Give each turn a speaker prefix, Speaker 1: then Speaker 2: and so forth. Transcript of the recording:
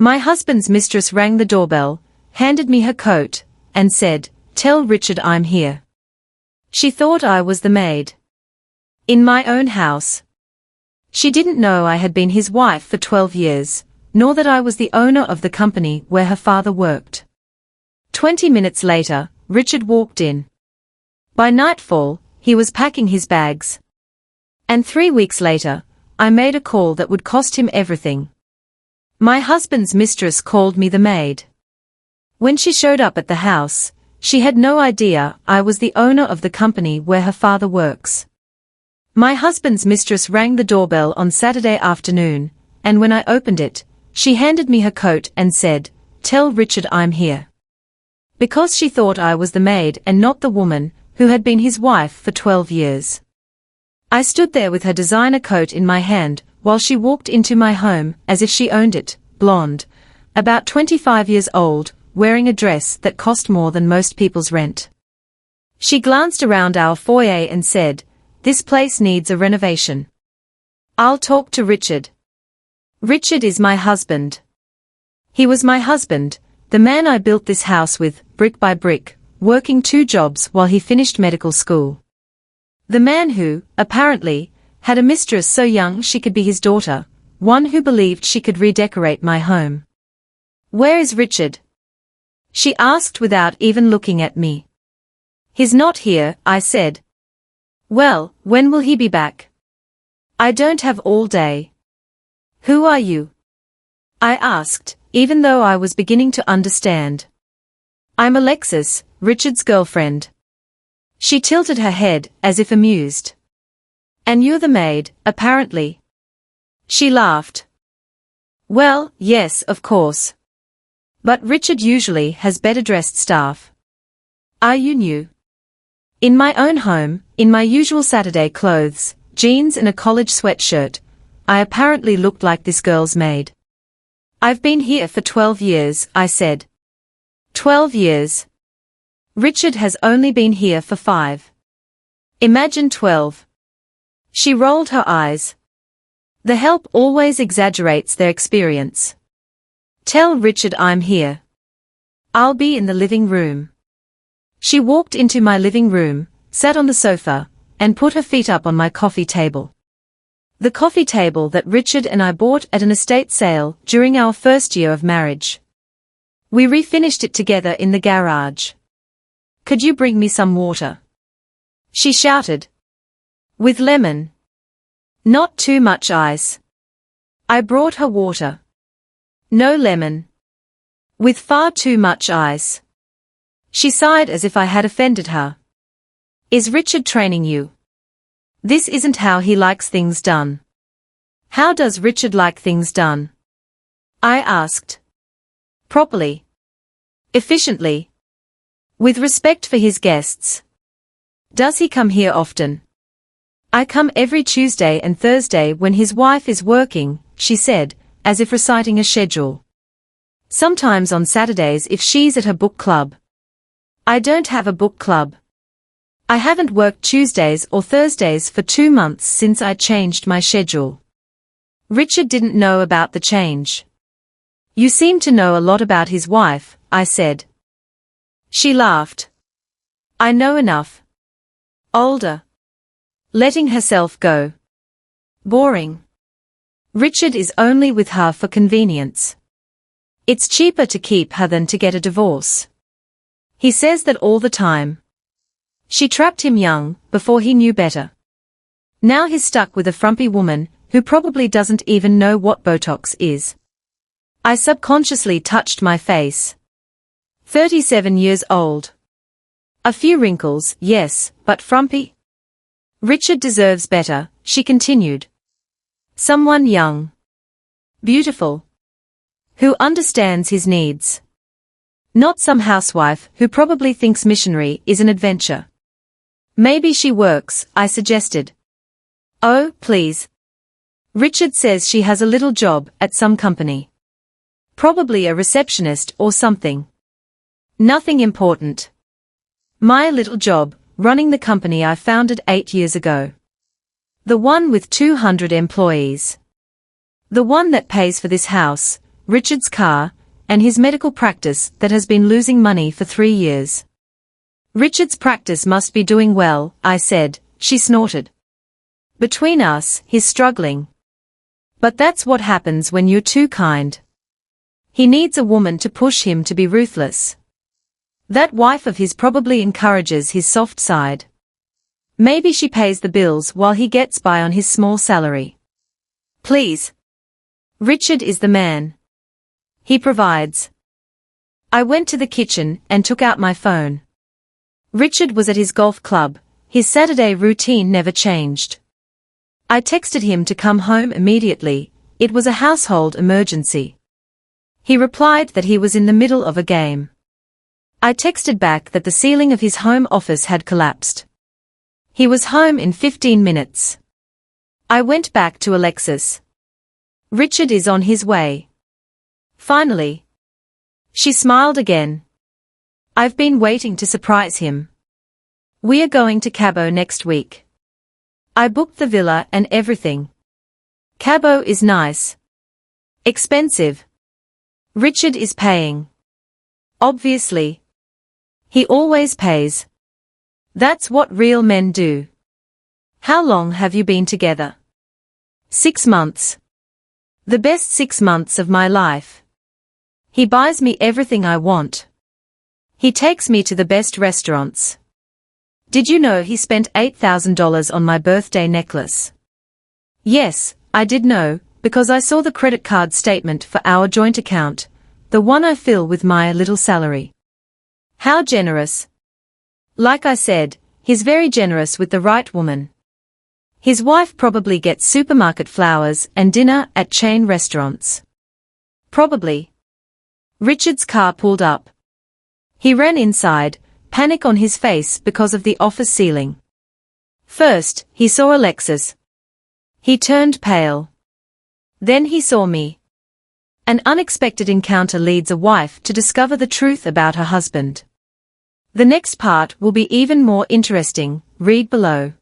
Speaker 1: My husband's mistress rang the doorbell, handed me her coat, and said, "Tell Richard I'm here." She thought I was the maid. In my own house. She didn't know I had been his wife for 12 years, nor that I was the owner of the company where her father worked. 20 minutes later, Richard walked in. By nightfall, he was packing his bags. And 3 weeks later, I made a call that would cost him everything. My husband's mistress called me the maid. When she showed up at the house, she had no idea I was the owner of the company where her father works. My husband's mistress rang the doorbell on Saturday afternoon, and when I opened it, she handed me her coat and said, "Tell Richard I'm here." Because she thought I was the maid and not the woman who had been his wife for 12 years. I stood there with her designer coat in my hand while she walked into my home as if she owned it, blonde, about 25 years old, wearing a dress that cost more than most people's rent. She glanced around our foyer and said, "This place needs a renovation. I'll talk to Richard." Richard is my husband. He was my husband, the man I built this house with, brick by brick, working 2 jobs while he finished medical school. The man who, apparently, had a mistress so young she could be his daughter, one who believed she could redecorate my home. "Where is Richard?" she asked without even looking at me. "He's not here," I said. "Well, when will he be back?" "I don't have all day." "Who are you?" I asked, even though I was beginning to understand. "I'm Alexis, Richard's girlfriend." She tilted her head, as if amused. "And you're the maid, apparently." She laughed. "Well, yes, of course. But Richard usually has better-dressed staff." "Are you new?" In my own home, in my usual Saturday clothes, jeans and a college sweatshirt, I apparently looked like this girl's maid. "I've been here for 12 years, I said. 12 years. Richard has only been here for 5. Imagine 12. She rolled her eyes. The help always exaggerates their experience. "Tell Richard I'm here. I'll be in the living room." She walked into my living room, sat on the sofa, and put her feet up on my coffee table. The coffee table that Richard and I bought at an estate sale during our first year of marriage. We refinished it together in the garage. "Could you bring me some water?" she shouted. "With lemon. Not too much ice." I brought her water. "No lemon. With far too much ice." She sighed as if I had offended her. "Is Richard training you? This isn't how he likes things done." "How does Richard like things done?" I asked. "Properly. Efficiently. With respect for his guests." "Does he come here often?" "I come every Tuesday and Thursday when his wife is working," she said, as if reciting a schedule. "Sometimes on Saturdays if she's at her book club." "I don't have a book club. I haven't worked Tuesdays or Thursdays for 2 months since I changed my schedule." Richard didn't know about the change. "You seem to know a lot about his wife," I said. She laughed. "I know enough. Older. Letting herself go. Boring. Richard is only with her for convenience. It's cheaper to keep her than to get a divorce. He says that all the time. She trapped him young, before he knew better. Now he's stuck with a frumpy woman, who probably doesn't even know what Botox is." I subconsciously touched my face. 37 years old. A few wrinkles, yes, but frumpy? "Richard deserves better," she continued. "Someone young. Beautiful. Who understands his needs. Not some housewife who probably thinks missionary is an adventure." "Maybe she works," I suggested. "Oh, please. Richard says she has a little job at some company. Probably a receptionist or something. Nothing important. My little job, running the company I founded 8 years ago. The one with 200 employees. The one that pays for this house, Richard's car, and his medical practice that has been losing money for 3 years. Richard's practice must be doing well, I said. She snorted. Between us, he's struggling. But that's what happens when you're too kind. He needs a woman to push him to be ruthless. That wife of his probably encourages his soft side. Maybe she pays the bills while he gets by on his small salary. Please. Richard is the man. He provides. I went to the kitchen and took out my phone. Richard was at his golf club. His Saturday routine never changed. I texted him to come home immediately. It was a household emergency. He replied that he was in the middle of a game. I texted back that the ceiling of his home office had collapsed. He was home in 15 minutes. I went back to Alexis. Richard is on his way. Finally. She smiled again. I've been waiting to surprise him. We are going to Cabo next week. I booked the villa and everything. Cabo is nice. Expensive. Richard is paying. Obviously. He always pays. That's what real men do. How long have you been together? 6 months. The best 6 months of my life. He buys me everything I want. He takes me to the best restaurants. Did you know he spent $8,000 on my birthday necklace? Yes, I did know, because I saw the credit card statement for our joint account, the one I fill with my little salary. How generous. Like I said, he's very generous with the right woman. His wife probably gets supermarket flowers and dinner at chain restaurants. Probably. Richard's car pulled up. He ran inside, panic on his face because of the office ceiling. First, he saw Alexis. He turned pale. Then he saw me. An unexpected encounter leads a wife to discover the truth about her husband. The next part will be even more interesting. Read below.